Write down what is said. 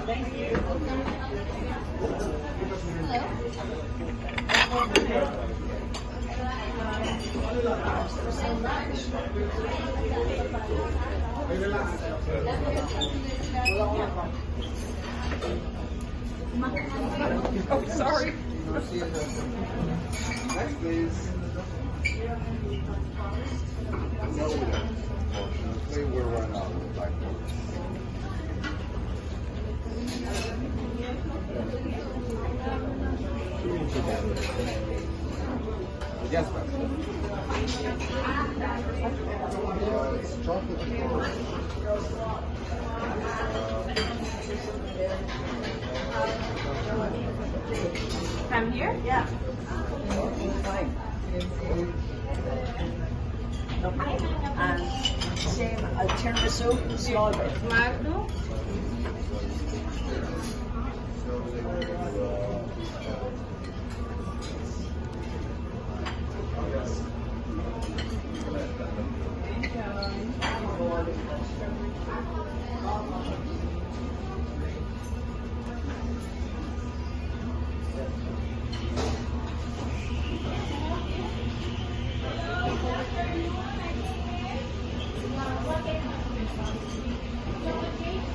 Thank you. Oh, sorry. Next, please. No, we don't. Unfortunately, we're running out of black books. Yes, ma'am. It's chocolate and From here? Yeah. And same tiramisu, strawberry. Marco?